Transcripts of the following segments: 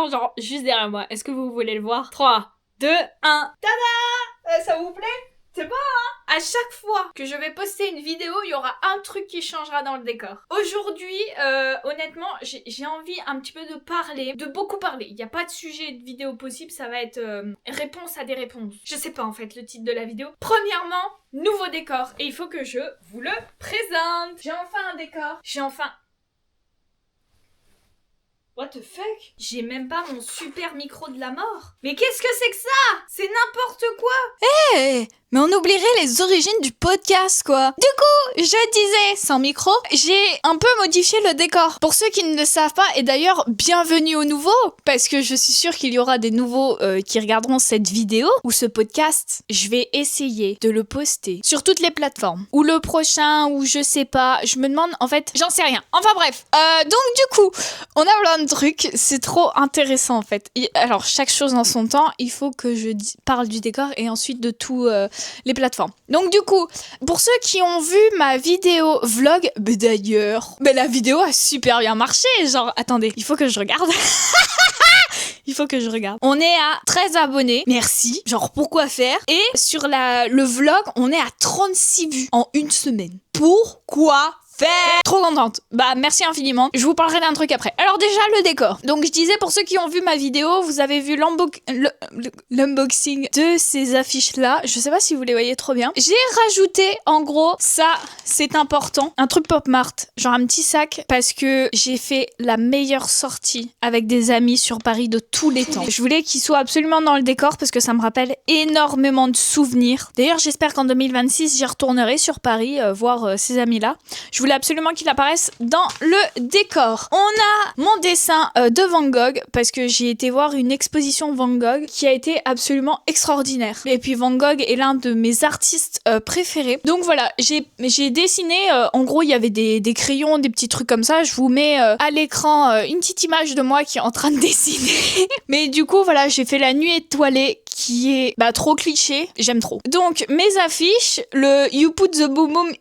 décor, genre, juste derrière moi. Est-ce que vous voulez le voir? 3, 2, 1. Tada! Ça vous plaît? C'est bon, hein? À chaque fois que je vais poster une vidéo, il y aura un truc qui changera dans le décor. Aujourd'hui, honnêtement, j'ai envie un petit peu de parler, de beaucoup parler. Il n'y a pas de sujet de vidéo possible, ça va être réponse à des réponses. Je sais pas en fait le titre de la vidéo. Premièrement, nouveau décor. Et il faut que je vous le présente. J'ai enfin un décor. What the fuck? J'ai même pas mon super micro de la mort. Mais qu'est-ce que c'est que ça? C'est n'importe quoi. Hey, mais on oublierait les origines du podcast, quoi. Du coup, je disais, sans micro, j'ai un peu modifié le décor. Pour ceux qui ne le savent pas, et d'ailleurs, bienvenue aux nouveaux, parce que je suis sûre qu'il y aura des nouveaux qui regarderont cette vidéo ou ce podcast. Je vais essayer de le poster sur toutes les plateformes. Ou le prochain, ou je sais pas. Je me demande, en fait, j'en sais rien. Enfin bref. Donc du coup, on a plein de trucs. C'est trop intéressant, en fait. Alors, chaque chose en son temps, il faut que je parle du décor et ensuite de tout... les plateformes. Donc du coup, pour ceux qui ont vu ma vidéo vlog, d'ailleurs, la vidéo a super bien marché, genre, attendez, il faut que je regarde. Il faut que je regarde. On est à 13 abonnés, merci, genre pourquoi faire. Et sur le vlog, on est à 36 vues en une semaine. Pourquoi faire? Trop contente. Merci infiniment. Je vous parlerai d'un truc après. Alors déjà, le décor. Donc je disais, pour ceux qui ont vu ma vidéo, vous avez vu l'unboxing de ces affiches-là. Je sais pas si vous les voyez trop bien. J'ai rajouté, en gros, ça, c'est important, un truc Pop Mart, genre un petit sac, parce que j'ai fait la meilleure sortie avec des amis sur Paris de tous les temps. Je voulais qu'il soit absolument dans le décor parce que ça me rappelle énormément de souvenirs. D'ailleurs, j'espère qu'en 2026, j'y retournerai sur Paris voir ces amis-là. Je voulais absolument qu'il apparaisse dans le décor. On a mon dessin de Van Gogh parce que j'ai été voir une exposition Van Gogh qui a été absolument extraordinaire. Et puis Van Gogh est l'un de mes artistes préférés. Donc voilà, j'ai dessiné, en gros il y avait des crayons, des petits trucs comme ça. Je vous mets à l'écran une petite image de moi qui est en train de dessiner. Mais du coup voilà, j'ai fait la nuit étoilée qui est trop cliché. J'aime trop. Donc mes affiches, le You Put the Boom Boom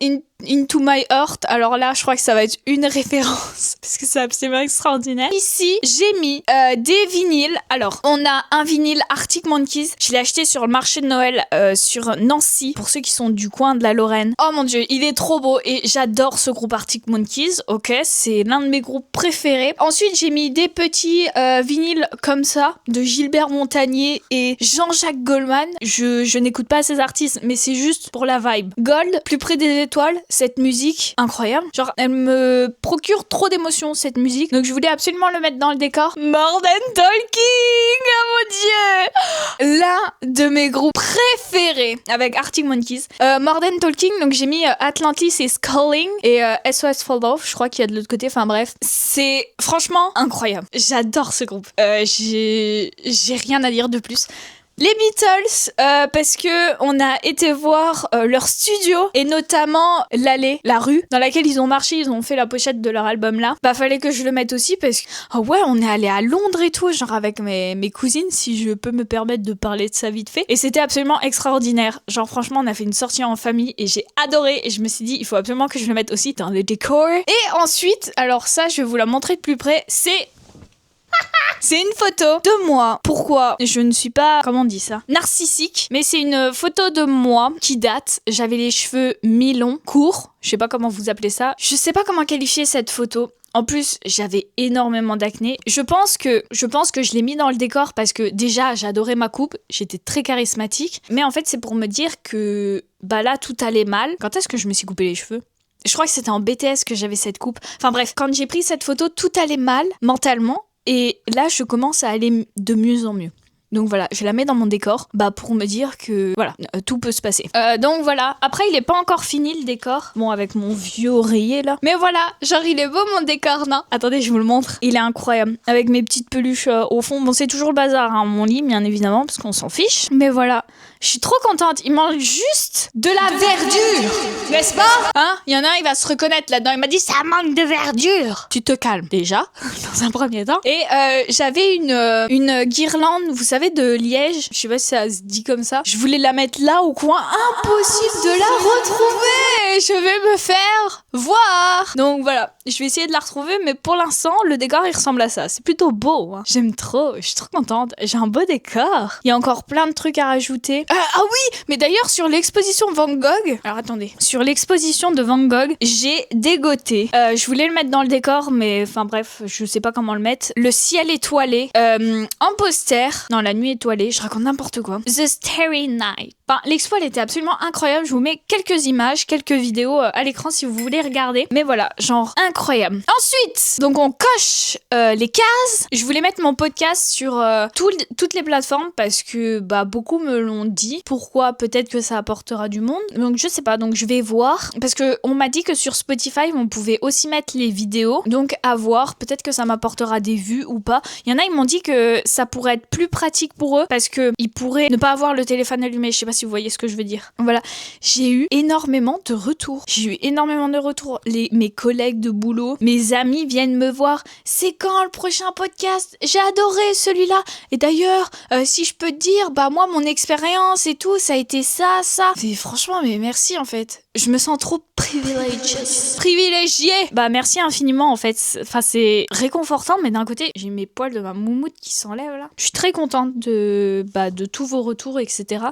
Into My Heart. Alors là, je crois que ça va être une référence parce que c'est absolument extraordinaire. Ici, j'ai mis des vinyles. Alors, on a un vinyle Arctic Monkeys. Je l'ai acheté sur le marché de Noël sur Nancy. Pour ceux qui sont du coin de la Lorraine. Oh mon dieu, il est trop beau et j'adore ce groupe Arctic Monkeys. Ok, c'est l'un de mes groupes préférés. Ensuite, j'ai mis des petits vinyles comme ça de Gilbert Montagnier et Jean-Jacques Goldman. Je n'écoute pas ces artistes, mais c'est juste pour la vibe. Gold, Plus près des étoiles. Cette musique incroyable, genre elle me procure trop d'émotions cette musique, donc je voulais absolument le mettre dans le décor. Modern Talking, oh mon dieu, l'un de mes groupes préférés avec Arctic Monkeys. Modern Talking, donc j'ai mis Atlantis is Calling et SOS for Love, je crois qu'il y a de l'autre côté, enfin bref, c'est franchement incroyable. J'adore ce groupe. J'ai rien à dire de plus. Les Beatles, parce que on a été voir leur studio et notamment la rue dans laquelle ils ont marché, ils ont fait la pochette de leur album là. Fallait que je le mette aussi parce que on est allé à Londres et tout, genre avec mes cousines, si je peux me permettre de parler de ça vite fait. Et c'était absolument extraordinaire. Genre franchement, on a fait une sortie en famille et j'ai adoré et je me suis dit il faut absolument que je le mette aussi dans le décor. Et ensuite, alors ça je vais vous la montrer de plus près, c'est une photo de moi. Pourquoi? Je ne suis pas, comment on dit ça, narcissique, mais c'est une photo de moi qui date. J'avais les cheveux mi-longs, courts. Je sais pas comment vous appelez ça. Je sais pas comment qualifier cette photo. En plus, j'avais énormément d'acné. Je pense que je l'ai mis dans le décor parce que déjà, j'adorais ma coupe. J'étais très charismatique. Mais en fait, c'est pour me dire que là, tout allait mal. Quand est-ce que je me suis coupé les cheveux? Je crois que c'était en BTS que j'avais cette coupe. Enfin bref, quand j'ai pris cette photo, tout allait mal mentalement. Et là, je commence à aller de mieux en mieux. Donc voilà, je la mets dans mon décor pour me dire que voilà, tout peut se passer. Donc voilà, après il est pas encore fini le décor. Bon, avec mon vieux oreiller là. Mais voilà, genre il est beau mon décor, non? Attendez, je vous le montre. Il est incroyable. Avec mes petites peluches au fond. Bon, c'est toujours le bazar, hein, mon lit, bien évidemment, parce qu'on s'en fiche. Mais voilà, je suis trop contente. Il manque juste de la verdure, n'est-ce pas? Hein? Il y en a un, il va se reconnaître là-dedans. Il m'a dit ça manque de verdure. Tu te calmes déjà, dans un premier temps. Et j'avais une guirlande, vous savez, savez, de Liège. Je sais pas si ça se dit comme ça. Je voulais la mettre là au coin. Impossible de la retrouver. Je vais me faire voir. Donc voilà, je vais essayer de la retrouver, mais pour l'instant, le décor il ressemble à ça. C'est plutôt beau. Hein. J'aime trop. Je suis trop contente. J'ai un beau décor. Il y a encore plein de trucs à rajouter. Ah oui, mais d'ailleurs sur l'exposition Van Gogh. Alors attendez, sur l'exposition de Van Gogh, j'ai dégoté. Je voulais le mettre dans le décor, mais enfin bref, je sais pas comment le mettre. Le ciel étoilé en poster. Non, la nuit étoilée. Je raconte n'importe quoi. The Starry Night. Enfin, l'expo elle était absolument incroyable. Je vous mets quelques images, quelques vidéos à l'écran si vous voulez regarder. Mais voilà, genre incroyable. Ensuite, donc on coche les cases. Je voulais mettre mon podcast sur toutes les plateformes parce que beaucoup me l'ont dit. Pourquoi? Peut-être que ça apportera du monde. Donc je sais pas. Donc je vais voir parce que on m'a dit que sur Spotify on pouvait aussi mettre les vidéos. Donc à voir. Peut-être que ça m'apportera des vues ou pas. Il y en a ils m'ont dit que ça pourrait être plus pratique pour eux parce que ils pourraient ne pas avoir le téléphone allumé. Je sais pas si vous voyez ce que je veux dire. Voilà, j'ai eu énormément de retours. Mes collègues de boulot, mes amis viennent me voir. C'est quand le prochain podcast? J'ai adoré celui-là. Et d'ailleurs, si je peux te dire, moi mon expérience et tout, ça a été ça. Et franchement, mais merci en fait. Je me sens trop privilégiée. Merci infiniment en fait. Enfin, c'est réconfortant, mais d'un côté, j'ai mes poils de ma moumoute qui s'enlèvent là. Je suis très contente de tous vos retours, etc.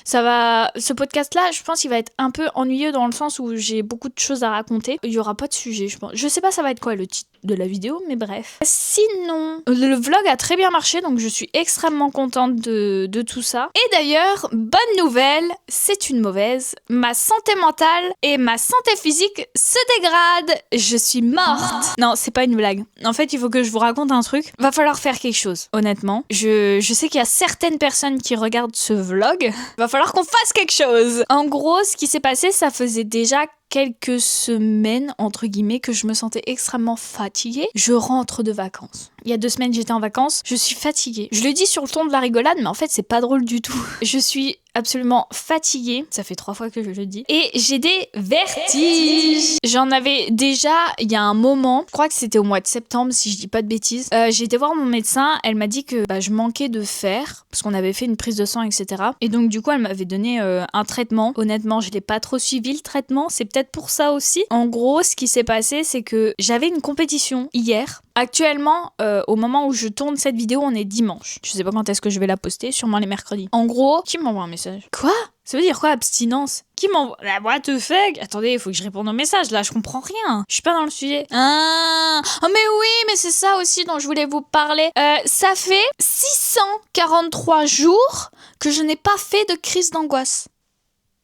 Ce podcast-là, je pense qu'il va être un peu ennuyeux dans le sens où j'ai beaucoup de choses à raconter. Il y aura pas de sujet, je pense. Je sais pas ça va être quoi le titre de la vidéo, mais bref. Sinon, le vlog a très bien marché, donc je suis extrêmement contente de tout ça. Et d'ailleurs, bonne nouvelle, c'est une mauvaise. Ma santé mentale et ma santé physique se dégradent. Je suis morte. Non, c'est pas une blague. En fait, il faut que je vous raconte un truc. Va falloir faire quelque chose, honnêtement. Je sais qu'il y a certaines personnes qui regardent ce vlog. Va falloir qu'on fasse quelque chose. En gros, ce qui s'est passé, ça faisait déjà quelques semaines, entre guillemets, que je me sentais extrêmement fatiguée. Je rentre de vacances. Il y a 2 semaines, j'étais en vacances. Je suis fatiguée. Je le dis sur le ton de la rigolade, mais en fait, c'est pas drôle du tout. Je suis absolument fatiguée. Ça fait 3 fois que je le dis. Et j'ai des vertiges. J'en avais déjà il y a un moment. Je crois que c'était au mois de septembre, si je dis pas de bêtises. J'ai été voir mon médecin. Elle m'a dit que je manquais de fer, parce qu'on avait fait une prise de sang, etc. Et donc, du coup, elle m'avait donné un traitement. Honnêtement, je l'ai pas trop suivi, le traitement. C'est peut-être pour ça aussi. En gros, ce qui s'est passé, c'est que j'avais une compétition hier. Actuellement, au moment où je tourne cette vidéo, on est dimanche. Je sais pas quand est-ce que je vais la poster, sûrement les mercredis. En gros, qui m'envoie un message? Quoi? Ça veut dire quoi, abstinence? Qui m'envoie? What the fuck? Attendez, il faut que je réponde au message, là, je comprends rien. Je suis pas dans le sujet. Ah, oh, mais oui, mais c'est ça aussi dont je voulais vous parler. Ça fait 643 jours que je n'ai pas fait de crise d'angoisse.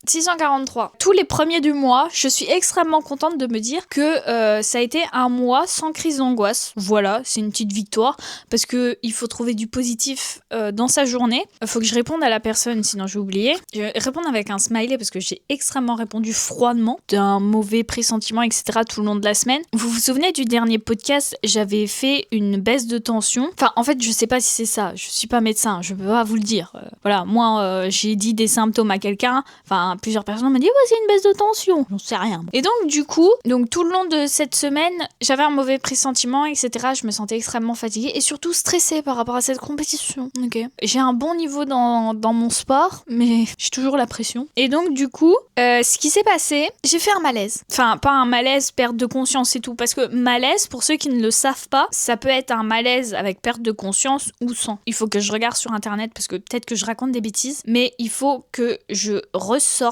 643. Tous les premiers du mois, je suis extrêmement contente de me dire que ça a été un mois sans crise d'angoisse. Voilà, c'est une petite victoire parce que il faut trouver du positif dans sa journée. Il faut que je réponde à la personne, sinon je vais oublier. Je vais répondre avec un smiley parce que j'ai extrêmement répondu froidement d'un mauvais pressentiment, etc. tout le long de la semaine. Vous vous souvenez du dernier podcast? J'avais fait une baisse de tension. Enfin, en fait, je sais pas si c'est ça. Je suis pas médecin, je peux pas vous le dire. Voilà, moi, j'ai dit des symptômes à quelqu'un. Enfin, plusieurs personnes m'ont dit c'est une baisse de tension, j'en sais rien. Et donc du coup, tout le long de cette semaine, j'avais un mauvais pressentiment, etc. Je me sentais extrêmement fatiguée et surtout stressée par rapport à cette compétition. Ok. J'ai un bon niveau dans mon sport, mais j'ai toujours la pression. Et donc du coup, ce qui s'est passé, j'ai fait un malaise. Enfin, pas un malaise, perte de conscience et tout, parce que malaise, pour ceux qui ne le savent pas, ça peut être un malaise avec perte de conscience ou sans. Il faut que je regarde sur internet parce que peut-être que je raconte des bêtises, mais il faut que je ressorte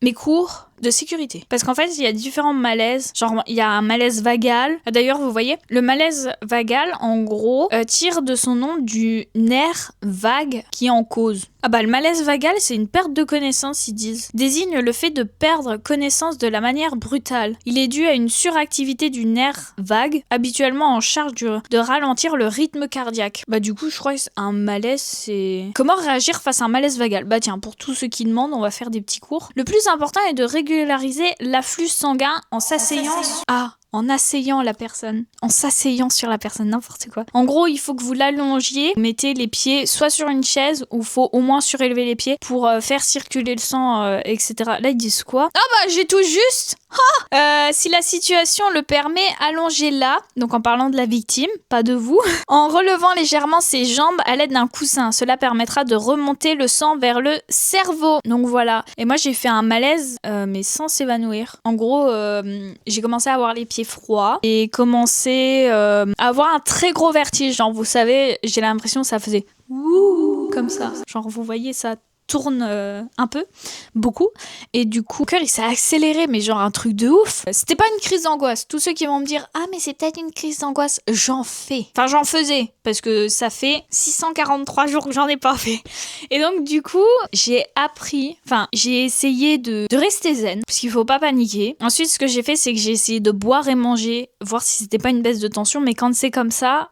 mes cours de sécurité. Parce qu'en fait, il y a différents malaises. Genre, il y a un malaise vagal. D'ailleurs, vous voyez, le malaise vagal, en gros, tire de son nom du nerf vague qui est en cause. Le malaise vagal, c'est une perte de connaissance, ils disent. Désigne le fait de perdre connaissance de la manière brutale. Il est dû à une suractivité du nerf vague, habituellement en charge de ralentir le rythme cardiaque. Du coup, je crois que un malaise, c'est... Comment réagir face à un malaise vagal? Tiens, pour tous ceux qui demandent, on va faire des petits cours. Le plus important est de régulariser l'afflux sanguin en s'asseyant... en asseyant la personne, en s'asseyant sur la personne, n'importe quoi. En gros, il faut que vous l'allongiez, vous mettez les pieds soit sur une chaise ou faut au moins surélever les pieds pour faire circuler le sang, etc. Là, ils disent quoi? Ah bah, j'ai tout juste. Si la situation le permet, allongez-la. Donc en parlant de la victime, pas de vous. En relevant légèrement ses jambes à l'aide d'un coussin. Cela permettra de remonter le sang vers le cerveau. Donc voilà. Et moi j'ai fait un malaise, mais sans s'évanouir. En gros, j'ai commencé à avoir les pieds froids et commencé à avoir un très gros vertige. Genre vous savez, j'ai l'impression que ça faisait ouh comme ça. Genre vous voyez ça tourne un peu, beaucoup, et du coup, le cœur il s'est accéléré, mais genre un truc de ouf. C'était pas une crise d'angoisse. Tous ceux qui vont me dire ah mais c'est peut-être une crise d'angoisse, j'en faisais, parce que ça fait 643 jours que j'en ai pas fait. Et donc du coup, j'ai essayé de rester zen, parce qu'il faut pas paniquer. Ensuite, ce que j'ai fait, c'est que j'ai essayé de boire et manger, voir si c'était pas une baisse de tension, mais quand c'est comme ça,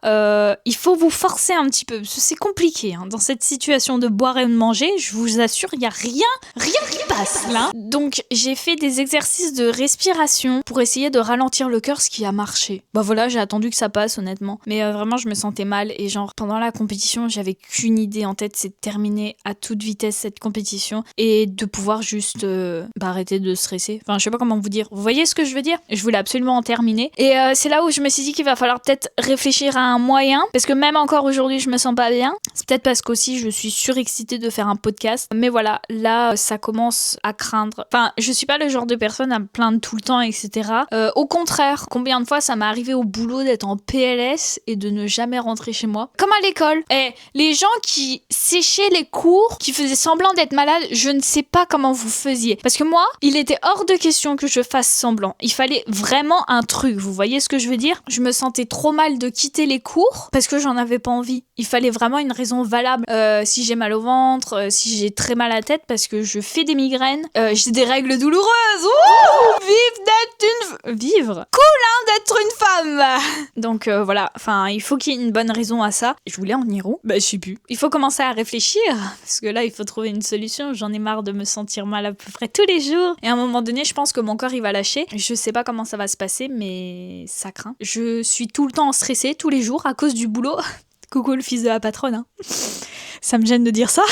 il faut vous forcer un petit peu, parce que c'est compliqué, hein, dans cette situation de boire et de manger, je vous assure, il y a rien qui passe là. Donc j'ai fait des exercices de respiration pour essayer de ralentir le cœur, ce qui a marché. Bah voilà, j'ai attendu que ça passe honnêtement. Mais vraiment, je me sentais mal et genre pendant la compétition, j'avais qu'une idée en tête, c'est de terminer à toute vitesse cette compétition et de pouvoir juste arrêter de stresser. Enfin, je sais pas comment vous dire. Vous voyez ce que je veux dire? Je voulais absolument en terminer. Et c'est là où je me suis dit qu'il va falloir peut-être réfléchir à un moyen, parce que même encore aujourd'hui, je me sens pas bien. C'est peut-être parce qu'aussi je suis surexcitée de faire un podcast. Mais voilà, là, ça commence à craindre. Enfin, je suis pas le genre de personne à me plaindre tout le temps, etc. Au contraire, combien de fois ça m'est arrivé au boulot d'être en PLS et de ne jamais rentrer chez moi. Comme à l'école. Les gens qui séchaient les cours, qui faisaient semblant d'être malades, je ne sais pas comment vous faisiez. Parce que moi, il était hors de question que je fasse semblant. Il fallait vraiment un truc. Vous voyez ce que je veux dire? Je me sentais trop mal de quitter les cours parce que j'en avais pas envie. Il fallait vraiment une raison valable. Si j'ai mal au ventre, si j'ai très mal à la tête parce que je fais des migraines, j'ai des règles douloureuses. Vivre. Cool, hein, d'être une femme. Donc voilà, enfin, il faut qu'il y ait une bonne raison à ça. Je voulais en venir où? Bah, je sais plus. Il faut commencer à réfléchir parce que là, il faut trouver une solution. J'en ai marre de me sentir mal à peu près tous les jours. Et à un moment donné, je pense que mon corps, il va lâcher. Je sais pas comment ça va se passer, mais ça craint. Je suis tout le temps stressée, tous les jours, à cause du boulot. Coucou le fils de la patronne, hein. Ça me gêne de dire ça.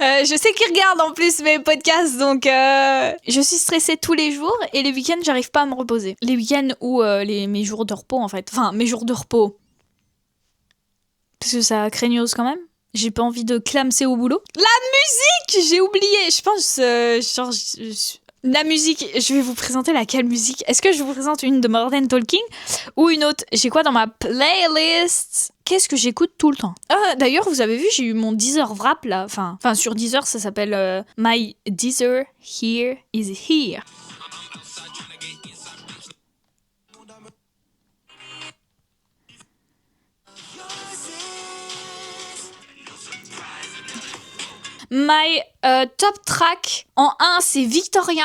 Je sais qu'il regarde en plus mes podcasts, donc je suis stressée tous les jours et les week-ends, j'arrive pas à me reposer. Les week-ends ou mes jours de repos, en fait. Enfin, mes jours de repos. Parce que ça craignos quand même. J'ai pas envie de clamser au boulot. La musique! J'ai oublié. Je pense, la musique, je vais vous présenter laquelle musique? Est-ce que je vous présente une de Modern Talking ou une autre? J'ai quoi dans ma playlist? Qu'est-ce que j'écoute tout le temps? D'ailleurs, vous avez vu, j'ai eu mon Deezer Wrap là. Enfin, sur Deezer, ça s'appelle My Deezer Here is Here. My top track en 1, c'est Victoria.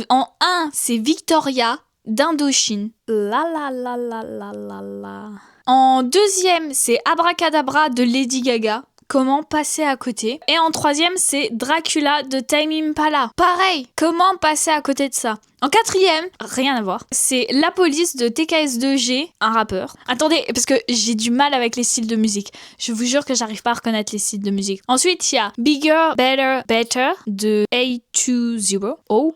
En 1, c'est Victoria d'Indochine. La la la la la la la. En deuxième, c'est Abracadabra de Lady Gaga. Comment passer à côté? Et en troisième, c'est Dracula de Tame Impala. Pareil, comment passer à côté de ça? En quatrième, rien à voir, c'est La Police de TKS2G, un rappeur. Attendez, parce que j'ai du mal avec les styles de musique. Je vous jure que j'arrive pas à reconnaître les styles de musique. Ensuite, il y a Bigger, Better, Better de A20. Oh,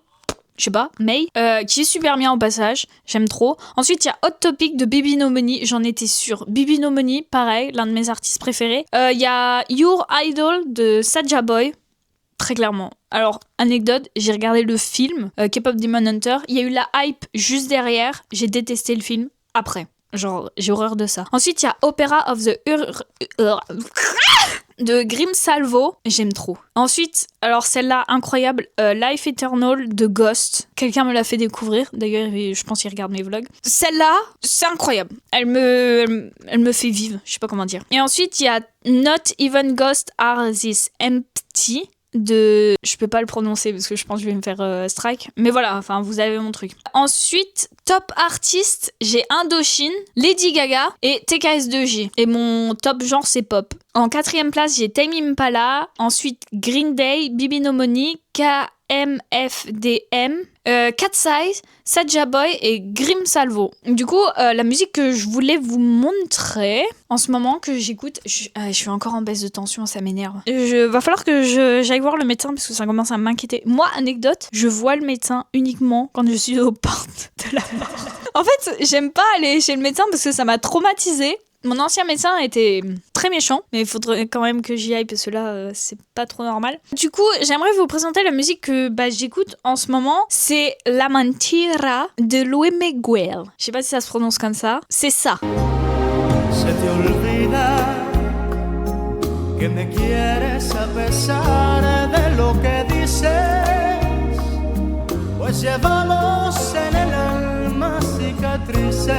je sais pas, May, qui est super bien au passage, j'aime trop. Ensuite, il y a Hot Topic de Baby No Money, j'en étais sûre. Baby No Money, pareil, l'un de mes artistes préférés. Il y a Your Idol de Saja Boy, très clairement. Alors, anecdote, j'ai regardé le film K-pop Demon Hunter, il y a eu la hype juste derrière, j'ai détesté le film après. Genre, j'ai horreur de ça. Ensuite, il y a Opera of the de Grim Salvo, j'aime trop. Ensuite, alors celle-là, incroyable, Life Eternal de Ghost. Quelqu'un me l'a fait découvrir, d'ailleurs, je pense qu'il regarde mes vlogs. Celle-là, c'est incroyable. Elle me fait vivre, je sais pas comment dire. Et ensuite, il y a Not Even Ghosts Are This Empty de... Je peux pas le prononcer parce que je pense que je vais me faire strike. Mais voilà, enfin, vous avez mon truc. Ensuite, top artiste, j'ai Indochine, Lady Gaga et TKS2G. Et mon top genre, c'est pop. En quatrième place, j'ai Tame Impala. Ensuite, Green Day, Bibi No Money, MFDM, Cat Size, Saja Boy et Grim Salvo. Du coup, la musique que je voulais vous montrer en ce moment que j'écoute, je suis encore en baisse de tension, ça m'énerve. Va falloir que j'aille voir le médecin parce que ça commence à m'inquiéter. Moi, anecdote, je vois le médecin uniquement quand je suis aux portes de la mort. En fait, j'aime pas aller chez le médecin parce que ça m'a traumatisée. Mon ancien médecin était très méchant, mais il faudrait quand même que j'y aille parce que là, c'est pas trop normal. Du coup, j'aimerais vous présenter la musique que j'écoute en ce moment. C'est La Mentira de Luis Miguel. Je sais pas si ça se prononce comme ça. C'est ça. Se te olvida que me quieres a pesar de lo que dices, pues llevamos en el alma cicatrices.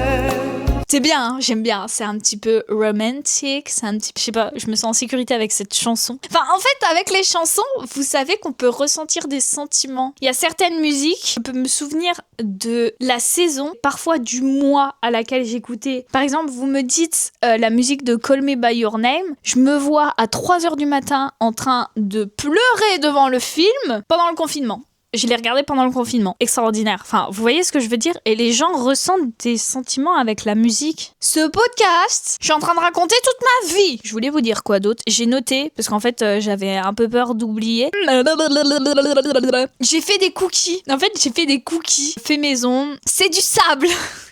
C'est bien, hein, j'aime bien. C'est un petit peu romantique, c'est un petit, je sais pas, je me sens en sécurité avec cette chanson. Enfin, en fait, avec les chansons, vous savez qu'on peut ressentir des sentiments. Il y a certaines musiques, je peux me souvenir de la saison, parfois du mois à laquelle j'écoutais. Par exemple, vous me dites la musique de Call Me By Your Name, je me vois à 3h du matin en train de pleurer devant le film pendant le confinement. Je l'ai regardé pendant le confinement. Extraordinaire. Enfin, vous voyez ce que je veux dire? Et les gens ressentent des sentiments avec la musique. Ce podcast, je suis en train de raconter toute ma vie. Je voulais vous dire quoi d'autre? J'ai noté, parce qu'en fait, j'avais un peu peur d'oublier. J'ai fait des cookies. En fait, j'ai fait des cookies fait maison. C'est du sable.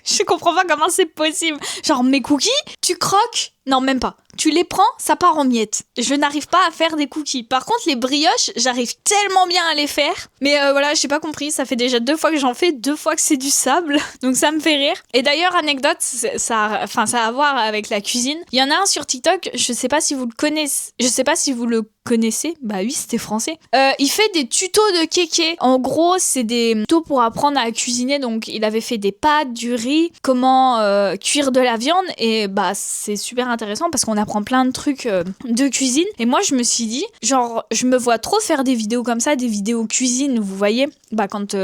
Je comprends pas comment c'est possible. Genre, mes cookies, tu croques? Non, même pas. Tu les prends, ça part en miettes. Je n'arrive pas à faire des cookies. Par contre, les brioches, j'arrive tellement bien à les faire. Mais voilà, j'ai pas compris. Ça fait déjà 2 fois que j'en fais, 2 fois que c'est du sable. Donc ça me fait rire. Et d'ailleurs, anecdote, ça a à voir avec la cuisine. Il y en a un sur TikTok, je sais pas si vous le connaissez. Je sais pas si vous le connaissez. Bah oui, c'était français. Il fait des tutos de kéké. En gros, c'est des tutos pour apprendre à cuisiner. Donc, il avait fait des pâtes, du riz, comment cuire de la viande. Et bah, c'est super intéressant parce qu'on apprend plein de trucs de cuisine. Et moi, je me suis dit, genre, je me vois trop faire des vidéos comme ça, des vidéos cuisine, vous voyez, bah quand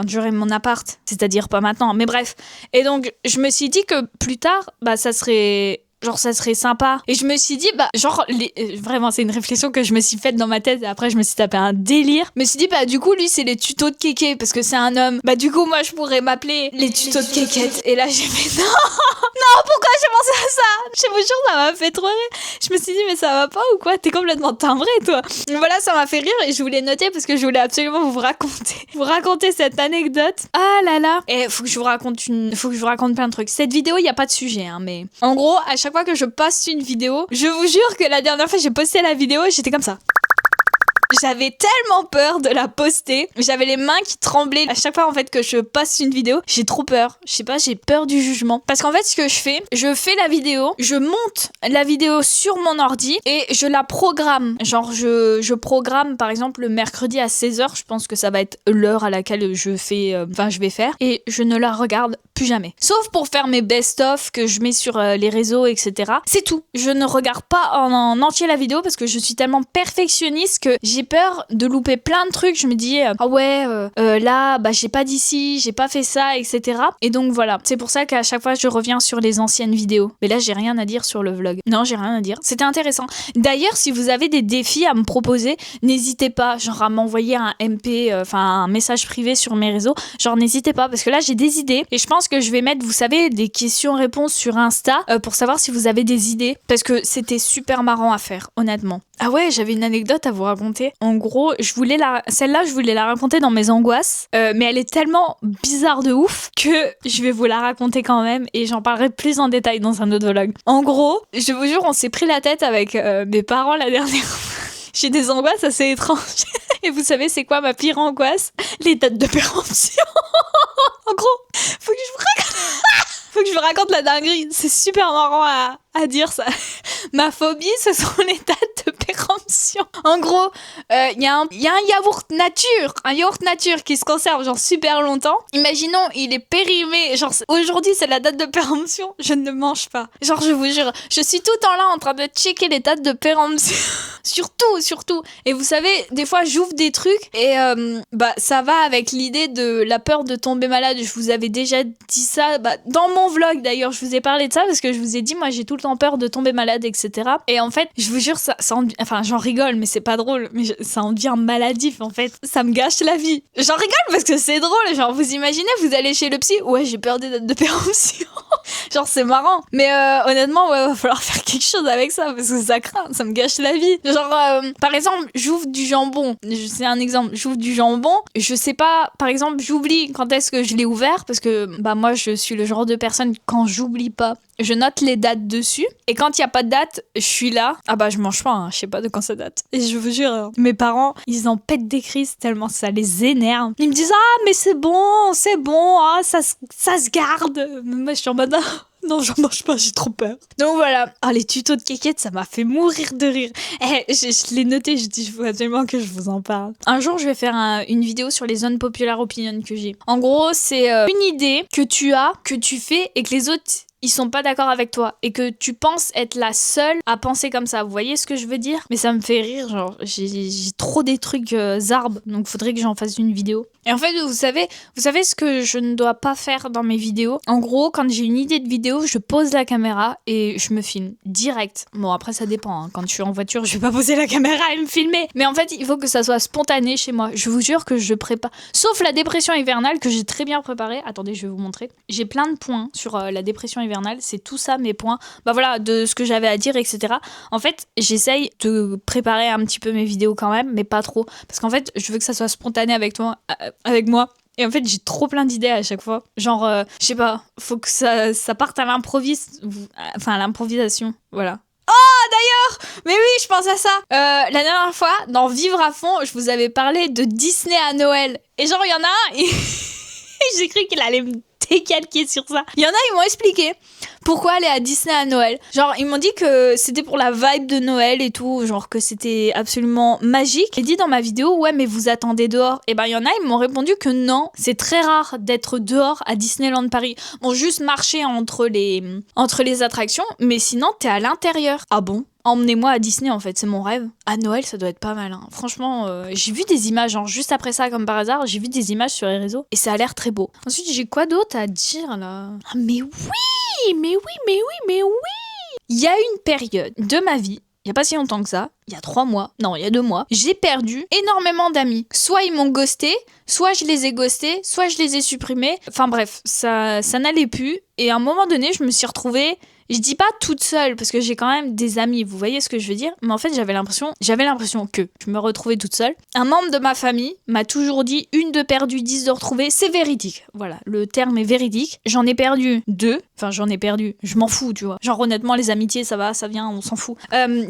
j'aurai mon appart, c'est-à-dire pas maintenant, mais bref. Et donc, je me suis dit que plus tard, bah ça serait sympa. Et je me suis dit, vraiment, c'est une réflexion que je me suis faite dans ma tête et après, je me suis tapé un délire. Je me suis dit, du coup, lui, c'est les tutos de kéké parce que c'est un homme. Du coup, moi, je pourrais m'appeler les tutos de kékette. Et là, j'ai fait, non, pourquoi j'ai pensé à ça? Je vous jure, ça m'a fait trop rire. Je me suis dit, mais ça va pas ou quoi? T'es complètement timbré, toi. Donc voilà, ça m'a fait rire et je voulais noter parce que je voulais absolument vous raconter cette anecdote. Ah là là. Et faut que je vous raconte plein de trucs. Cette vidéo, il y a pas de sujet, hein, mais en gros, à chaque fois que je poste une vidéo, je vous jure que la dernière fois j'ai posté la vidéo, j'étais comme ça. J'avais tellement peur de la poster. J'avais les mains qui tremblaient. À chaque fois, en fait, que je poste une vidéo, j'ai trop peur. Je sais pas, j'ai peur du jugement. Parce qu'en fait, ce que je fais la vidéo, je monte la vidéo sur mon ordi et je la programme. Genre, je programme, par exemple, le mercredi à 16h. Je pense que ça va être l'heure à laquelle je vais faire. Et je ne la regarde plus jamais. Sauf pour faire mes best-of que je mets sur les réseaux, etc. C'est tout. Je ne regarde pas en entier la vidéo parce que je suis tellement perfectionniste que j'ai peur de louper plein de trucs. Je me dis là j'ai pas dit ci, j'ai pas fait ça, etc. Et donc voilà, c'est pour ça qu'à chaque fois je reviens sur les anciennes vidéos. Mais là j'ai rien à dire sur le vlog. Non, j'ai rien à dire. C'était intéressant. D'ailleurs, si vous avez des défis à me proposer, n'hésitez pas genre à m'envoyer un MP, un message privé sur mes réseaux. Genre n'hésitez pas parce que là j'ai des idées et je pense que je vais mettre, vous savez, des questions-réponses sur Insta pour savoir si vous avez des idées parce que c'était super marrant à faire, honnêtement. Ah ouais, j'avais une anecdote à vous raconter. En gros, celle-là, je voulais la raconter dans mes angoisses, mais elle est tellement bizarre de ouf que je vais vous la raconter quand même et j'en parlerai plus en détail dans un autre vlog. En gros, je vous jure, on s'est pris la tête avec mes parents la dernière fois. J'ai des angoisses assez étranges. Et vous savez, c'est quoi ma pire angoisse? Les dates de péremption. En gros, faut que je vous raconte la dinguerie. C'est super marrant à dire ça. Ma phobie, ce sont les dates de péremption. En gros, il y a un yaourt nature qui se conserve genre super longtemps. Imaginons, il est périmé. Genre aujourd'hui, c'est la date de péremption. Je ne mange pas. Genre, je vous jure, je suis tout le temps là en train de checker les dates de péremption. Surtout. Et vous savez, des fois, j'ouvre des trucs et ça va avec l'idée de la peur de tomber malade. Je vous avais déjà dit ça dans mon vlog d'ailleurs. Je vous ai parlé de ça parce que je vous ai dit, moi, j'ai tout le temps peur de tomber malade, etc. Et en fait, je vous jure, j'en rigole, mais c'est pas drôle. Mais ça en devient maladif, en fait. Ça me gâche la vie. J'en rigole parce que c'est drôle. Genre, vous imaginez, vous allez chez le psy. Ouais, j'ai peur des dates de péremption. Genre, c'est marrant. Mais honnêtement, ouais, va falloir faire quelque chose avec ça parce que ça craint. Ça me gâche la vie. Genre, par exemple, j'ouvre du jambon. C'est un exemple. J'ouvre du jambon. Je sais pas, par exemple, j'oublie quand est-ce que je l'ai ouvert parce que, moi, je suis le genre de personne, quand j'oublie pas, je note les dates dessus. Et quand il y a pas de date, je suis là. Je mange pas, hein. Je sais pas de quand ça date. Et je vous jure, mes parents, ils en pètent des crises tellement ça les énerve. Ils me disent, mais c'est bon, ça se garde. Mais moi, je suis en mode, non, j'en mange pas, j'ai trop peur. Donc voilà. Les tutos de Kékette, ça m'a fait mourir de rire. Je l'ai noté, je dis, il faut absolument que je vous en parle. Un jour, je vais faire une vidéo sur les unpopular opinions que j'ai. En gros, c'est une idée que tu as, que tu fais et que les autres, ils sont pas d'accord avec toi et que tu penses être la seule à penser comme ça. Vous voyez ce que je veux dire? Mais ça me fait rire, genre j'ai trop des trucs zarbes, donc faudrait que j'en fasse une vidéo. Et en fait, vous savez ce que je ne dois pas faire dans mes vidéos? En gros, quand j'ai une idée de vidéo, je pose la caméra et je me filme direct. Bon, après ça dépend, hein. Quand je suis en voiture, je vais pas poser la caméra et me filmer. Mais en fait, il faut que ça soit spontané chez moi. Je vous jure que je prépare, sauf la dépression hivernale que j'ai très bien préparée. Attendez, je vais vous montrer. J'ai plein de points sur la dépression hivernale. C'est tout ça mes points, voilà, de ce que j'avais à dire, etc. En fait, j'essaye de préparer un petit peu mes vidéos quand même, mais pas trop, parce qu'en fait, je veux que ça soit spontané avec moi. Et en fait, j'ai trop plein d'idées à chaque fois. Genre, je sais pas, faut que ça parte à l'improvisation, voilà. Mais oui, je pense à ça. La dernière fois, dans Vivre à fond, je vous avais parlé de Disney à Noël. Et genre, il y en a un, et j'ai cru qu'il allait me décalquer sur ça. Il y en a, ils m'ont expliqué pourquoi aller à Disney à Noël. Genre, ils m'ont dit que c'était pour la vibe de Noël et tout, genre que c'était absolument magique. J'ai dit dans ma vidéo, ouais, mais vous attendez dehors. Et il y en a, ils m'ont répondu que non, c'est très rare d'être dehors à Disneyland Paris. Bon, juste marcher entre les attractions, mais sinon, t'es à l'intérieur. Ah bon? Emmenez-moi à Disney, en fait, c'est mon rêve. À Noël, ça doit être pas mal, hein. Franchement, j'ai vu des images, genre juste après ça, comme par hasard, j'ai vu des images sur les réseaux et ça a l'air très beau. Ensuite, j'ai quoi d'autre à dire, là? Ah, mais oui! Il y a une période de ma vie, il y a pas si longtemps que ça, il y a 3 mois, non, il y a 2 mois, j'ai perdu énormément d'amis. Soit ils m'ont ghosté, soit je les ai ghostés, soit je les ai supprimés. Enfin bref, ça n'allait plus. Et à un moment donné, je me suis retrouvée, je dis pas toute seule, parce que j'ai quand même des amis, vous voyez ce que je veux dire? Mais en fait, j'avais l'impression que je me retrouvais toute seule. Un membre de ma famille m'a toujours dit, 1 de perdu, 10 de retrouvé, c'est véridique. Voilà, le terme est véridique. J'en ai perdu 2. Enfin, je m'en fous, tu vois. Genre, honnêtement, les amitiés, ça va, ça vient, on s'en fout.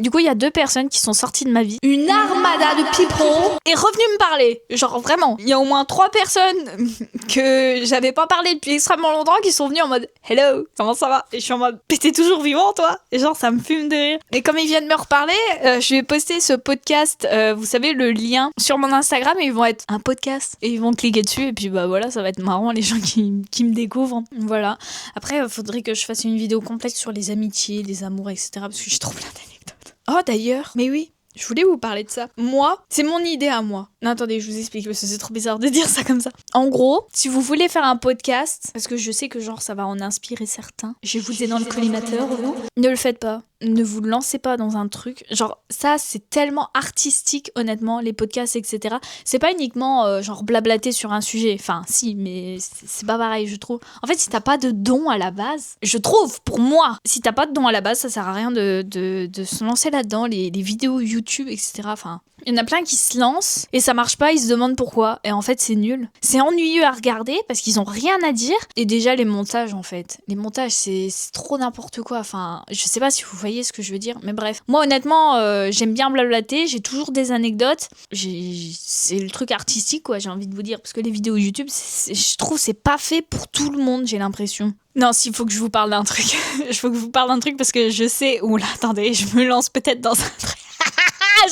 Du coup, il y a 2 personnes qui sont sorties de ma vie. Une armada de piperos est revenue me parler. Genre, vraiment. Il y a au moins 3 personnes que j'avais pas parlé depuis extrêmement longtemps qui sont venues en mode « Hello, comment ça va ?» Et je suis en mode « T'es toujours vivant, toi ?» Et genre, ça me fume de rire. Et comme ils viennent me reparler, je vais poster ce podcast, vous savez, le lien sur mon Instagram, et ils vont être un podcast. Et ils vont cliquer dessus, et puis voilà, ça va être marrant, les gens qui me découvrent. Voilà. Après, faudrait que je fasse une vidéo complète sur les amitiés, les amours, etc. Parce que j'ai trop plein d'anecdotes. Oh, d'ailleurs, mais oui, je voulais vous parler de ça. Moi, c'est mon idée à moi. Non, attendez, je vous explique, parce que c'est trop bizarre de dire ça comme ça. En gros, si vous voulez faire un podcast, parce que je sais que genre ça va en inspirer certains, je vous ai dans le collimateur, vous, ne le faites pas. Ne vous lancez pas dans un truc. Genre, ça, c'est tellement artistique, honnêtement, les podcasts, etc. C'est pas uniquement, genre, blablater sur un sujet. Enfin, si, mais c'est pas pareil, je trouve. En fait, si t'as pas de don à la base, je trouve, pour moi, si t'as pas de don à la base, ça sert à rien de se lancer là-dedans, les vidéos YouTube, etc. Enfin, il y en a plein qui se lancent et ça marche pas, ils se demandent pourquoi. Et en fait, c'est nul. C'est ennuyeux à regarder parce qu'ils ont rien à dire. Et déjà, les montages, en fait. Les montages, c'est trop n'importe quoi. Enfin, je sais pas si vous voyez ce que je veux dire, mais bref. Moi, honnêtement, j'aime bien blablater, j'ai toujours des anecdotes. C'est le truc artistique, quoi, j'ai envie de vous dire. Parce que les vidéos YouTube, je trouve c'est pas fait pour tout le monde, j'ai l'impression. Non, s'il faut que je vous parle d'un truc. Il faut que je vous parle d'un truc parce que je sais... Oula, attendez, je me lance peut-être dans un truc.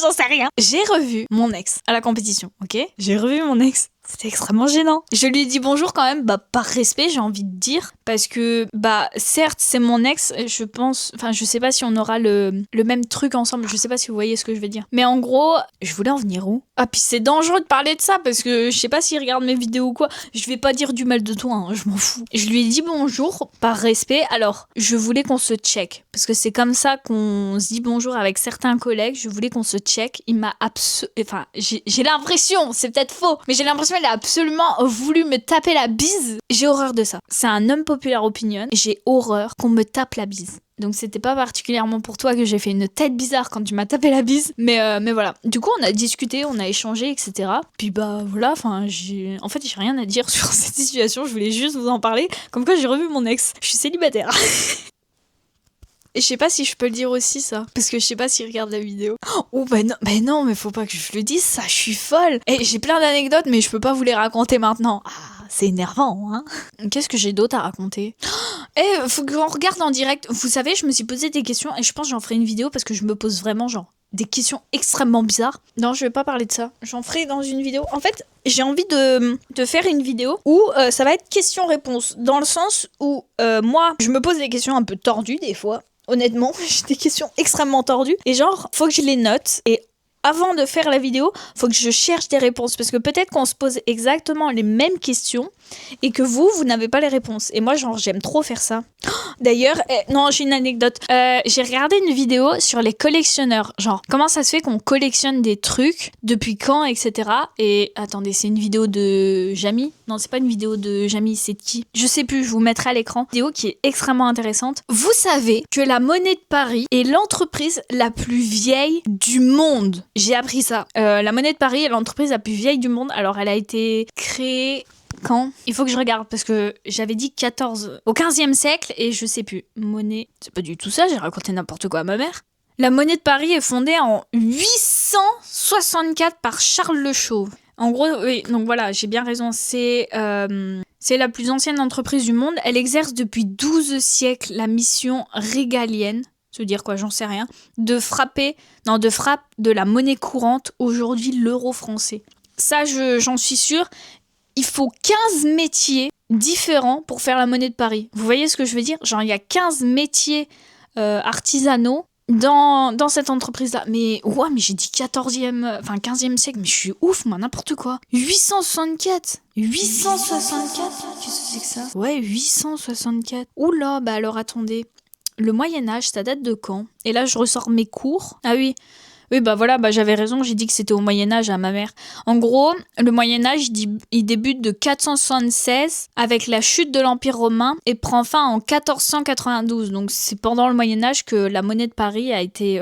J'en sais rien. J'ai revu mon ex à la compétition, ok? J'ai revu mon ex. C'était extrêmement gênant. Je lui ai dit bonjour quand même, par respect, j'ai envie de dire. Parce que, certes, c'est mon ex, je pense... Enfin, je sais pas si on aura le même truc ensemble. Je sais pas si vous voyez ce que je veux dire. Mais en gros, je voulais en venir où? Ah, puis c'est dangereux de parler de ça, parce que je sais pas s'il regarde mes vidéos ou quoi. Je vais pas dire du mal de toi, hein, je m'en fous. Je lui ai dit bonjour, par respect. Alors, je voulais qu'on se check. Parce que c'est comme ça qu'on se dit bonjour avec certains collègues. Je voulais qu'on se check. Il m'a Enfin, j'ai l'impression, c'est peut-être faux, mais j'ai l'impression qu'il a absolument voulu me taper la bise. J'ai horreur de ça. C'est un homme populaire opinion. J'ai horreur qu'on me tape la bise. Donc c'était pas particulièrement pour toi que j'ai fait une tête bizarre quand tu m'as tapé la bise. Mais voilà. Du coup, on a discuté, on a échangé, etc. Puis voilà, enfin, j'ai rien à dire sur cette situation. Je voulais juste vous en parler. Comme quoi, j'ai revu mon ex. Je suis célibataire. Et je sais pas si je peux le dire aussi, ça. Parce que je sais pas s'il regarde la vidéo. Oh, non, mais faut pas que je le dise, ça, je suis folle. Et j'ai plein d'anecdotes, mais je peux pas vous les raconter maintenant. Ah, c'est énervant, hein. Qu'est-ce que j'ai d'autre à raconter? Faut qu'on regarde en direct. Vous savez, je me suis posé des questions et je pense que j'en ferai une vidéo parce que je me pose vraiment, des questions extrêmement bizarres. Non, je vais pas parler de ça. J'en ferai dans une vidéo. En fait, j'ai envie de faire une vidéo où ça va être question-réponse. Dans le sens où, moi, je me pose des questions un peu tordues, des fois. Honnêtement, j'ai des questions extrêmement tordues. Et faut que je les note. Et avant de faire la vidéo, faut que je cherche des réponses. Parce que peut-être qu'on se pose exactement les mêmes questions et que vous n'avez pas les réponses. Et moi, j'aime trop faire ça. D'ailleurs, non, j'ai une anecdote. J'ai regardé une vidéo sur les collectionneurs. Comment ça se fait qu'on collectionne des trucs, depuis quand, etc. Et attendez, c'est une vidéo de Jamy? Non, c'est pas une vidéo de Jamy, c'est de qui? Je sais plus, je vous mettrai à l'écran. Une vidéo qui est extrêmement intéressante. Vous savez que la Monnaie de Paris est l'entreprise la plus vieille du monde. J'ai appris ça. La Monnaie de Paris est l'entreprise la plus vieille du monde. Alors, elle a été créée... Quand? Il faut que je regarde parce que j'avais dit au 15e siècle et je sais plus. Monnaie, c'est pas du tout ça, j'ai raconté n'importe quoi à ma mère. La Monnaie de Paris est fondée en 864 par Charles le Chauve. En gros, oui, donc voilà, j'ai bien raison, c'est la plus ancienne entreprise du monde. Elle exerce depuis 12 siècles la mission régalienne, ça veut dire quoi, j'en sais rien, de frappe de la monnaie courante, aujourd'hui l'euro français. Ça, j'en suis sûre. Il faut 15 métiers différents pour faire la Monnaie de Paris. Vous voyez ce que je veux dire? Il y a 15 métiers artisanaux dans cette entreprise-là. Mais j'ai dit 15e siècle, mais je suis ouf, moi, n'importe quoi. 864. Qu'est-ce que c'est que ça? Ouais, 864. Oula, alors attendez. Le Moyen-Âge, ça date de quand? Et là, je ressors mes cours. Ah oui. Oui, j'avais raison, j'ai dit que c'était au Moyen-Âge à ma mère. En gros, le Moyen-Âge, il débute de 476 avec la chute de l'Empire romain et prend fin en 1492. Donc, c'est pendant le Moyen-Âge que la Monnaie de Paris a été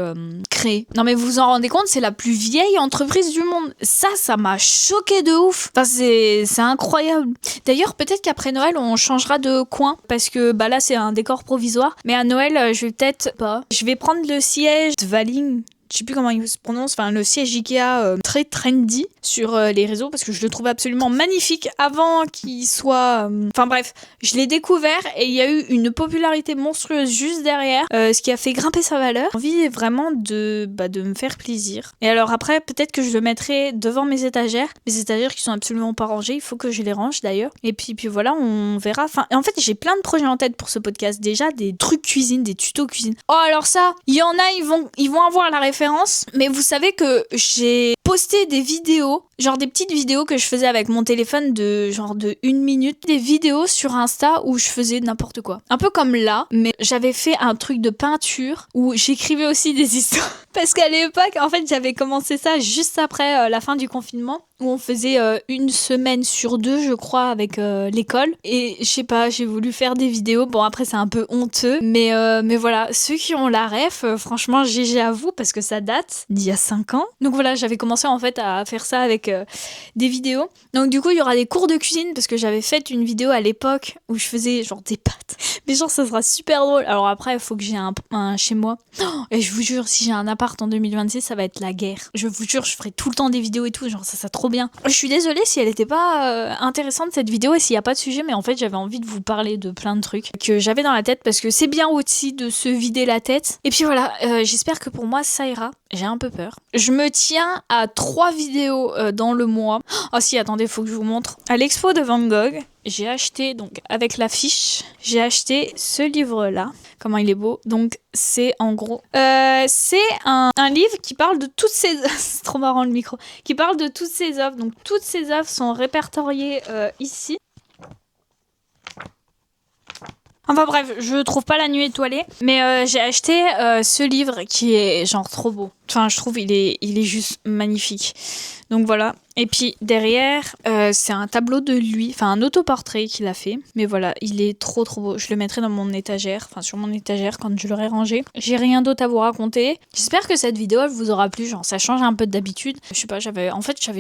créée. Non, mais vous vous en rendez compte, c'est la plus vieille entreprise du monde. Ça m'a choqué de ouf. Enfin, c'est incroyable. D'ailleurs, peut-être qu'après Noël, on changera de coin parce que là, c'est un décor provisoire. Mais à Noël, je vais prendre le siège de Valing. Je sais plus comment il se prononce, le siège Ikea très trendy sur les réseaux parce que je le trouve absolument magnifique avant qu'il soit... bref, je l'ai découvert et il y a eu une popularité monstrueuse juste derrière, ce qui a fait grimper sa valeur. J'ai envie vraiment de me faire plaisir. Et alors après, peut-être que je le mettrai devant mes étagères qui sont absolument pas rangées, il faut que je les range d'ailleurs. Et puis voilà, on verra. En fait, j'ai plein de projets en tête pour ce podcast. Déjà, des trucs cuisine, des tutos cuisine. Oh, alors ça, il y en a, ils vont avoir la référence. Mais vous savez que j'ai posté des vidéos, des petites vidéos que je faisais avec mon téléphone de 1 minute, des vidéos sur Insta où je faisais n'importe quoi. Un peu comme là, mais j'avais fait un truc de peinture où j'écrivais aussi des histoires. Parce qu'à l'époque, en fait, j'avais commencé ça juste après la fin du confinement, où on faisait 1 semaine sur 2, je crois, avec l'école. Et je sais pas, j'ai voulu faire des vidéos. Bon, après, c'est un peu honteux, mais voilà, ceux qui ont la ref, franchement, GG à vous, parce que ça date d'il y a 5 ans. Donc voilà, j'avais commencé en fait à faire ça avec des vidéos. Donc du coup, il y aura des cours de cuisine, parce que j'avais fait une vidéo à l'époque où je faisais des pâtes. Mais ça sera super drôle. Alors après, il faut que j'ai un chez moi. Et je vous jure, si j'ai un appart en 2026, ça va être la guerre. Je vous jure, je ferai tout le temps des vidéos et tout, ça trop bien. Je suis désolée si elle était pas intéressante cette vidéo et s'il y a pas de sujet, mais en fait j'avais envie de vous parler de plein de trucs que j'avais dans la tête parce que c'est bien aussi de se vider la tête. Et puis voilà, j'espère que pour moi ça ira. j'ai un peu peur. Je me tiens à 3 vidéos dans le mois. Oh si, attendez, faut que je vous montre. À l'expo de Van Gogh, j'ai acheté, donc avec l'affiche, j'ai acheté ce livre-là. Comment il est beau. Donc c'est en gros... c'est un livre qui parle de toutes ces... c'est trop marrant le micro. Qui parle de toutes ces œuvres. Donc toutes ces œuvres sont répertoriées ici. Enfin bref, je trouve pas La Nuit étoilée, mais j'ai acheté ce livre qui est genre trop beau. Enfin, je trouve il est juste magnifique. Donc voilà. Et puis derrière, c'est un tableau de lui, enfin un autoportrait qu'il a fait. Mais voilà, il est trop beau. Je le mettrai dans mon étagère, enfin sur mon étagère quand je l'aurai rangé. J'ai rien d'autre à vous raconter. J'espère que cette vidéo elle vous aura plu. Genre ça change un peu d'habitude. Je sais pas, j'avais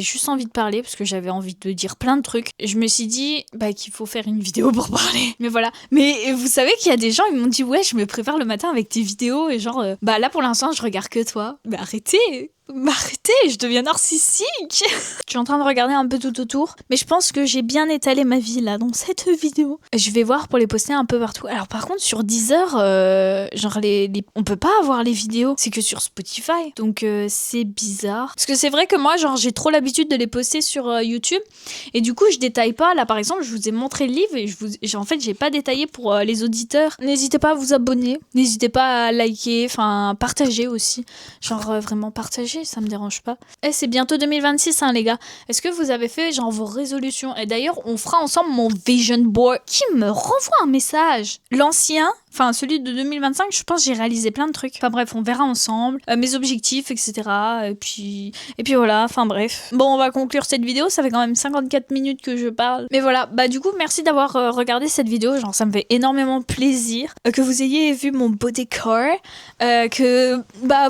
juste envie de parler parce que j'avais envie de dire plein de trucs. Je me suis dit qu'il faut faire une vidéo pour parler. Mais voilà. Mais vous savez qu'il y a des gens, ils m'ont dit ouais, je me prépare le matin avec tes vidéos et genre là pour l'instant je regarde que toi. Mais arrêtez, je deviens narcissique. Je suis en train de regarder un peu tout autour, mais je pense que j'ai bien étalé ma vie là dans cette vidéo. Je vais voir pour les poster un peu partout. Alors par contre sur Deezer, genre on peut pas avoir les vidéos, c'est que sur Spotify. Donc c'est bizarre. Parce que c'est vrai que moi genre j'ai trop l'habitude de les poster sur YouTube et du coup je détaille pas. Là par exemple je vous ai montré le livre et en fait j'ai pas détaillé pour les auditeurs. N'hésitez pas à vous abonner, n'hésitez pas à liker, enfin partager aussi. Genre vraiment partager, ça me dérange pas. Et c'est bientôt 2026 hein les gars. Est-ce que vous avez fait genre vos résolutions? Et d'ailleurs on fera ensemble mon vision board. Qui me renvoie un message? L'ancien, enfin celui de 2025, je pense j'ai réalisé plein de trucs. Enfin bref, on verra ensemble mes objectifs, etc. Et puis voilà, enfin bref. Bon, on va conclure cette vidéo, ça fait quand même 54 minutes que je parle. Mais voilà, du coup merci d'avoir regardé cette vidéo, genre ça me fait énormément plaisir que vous ayez vu mon beau décor, que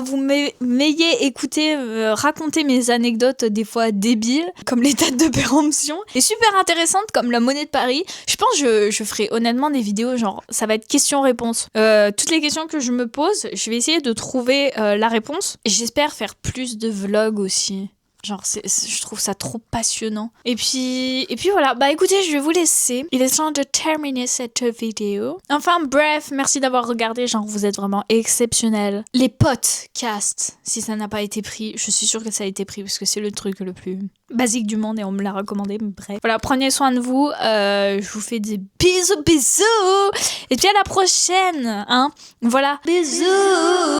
vous m'ayez écouté raconter mes anecdotes des fois débiles, comme les dates de péremption, et super intéressantes comme la monnaie de Paris. Je pense que je ferai honnêtement des vidéos genre ça va être questions-réponses. Toutes les questions que je me pose, je vais essayer de trouver la réponse. J'espère faire plus de vlogs aussi. Genre, je trouve ça trop passionnant. Et puis voilà. Écoutez, je vais vous laisser. Il est temps de terminer cette vidéo. Enfin, bref, merci d'avoir regardé. Genre, vous êtes vraiment exceptionnels. Les podcasts, si ça n'a pas été pris, je suis sûre que ça a été pris parce que c'est le truc le plus basique du monde et on me l'a recommandé. Mais bref. Voilà, prenez soin de vous. Je vous fais des bisous. Et puis à la prochaine. Hein. Voilà. Bisous.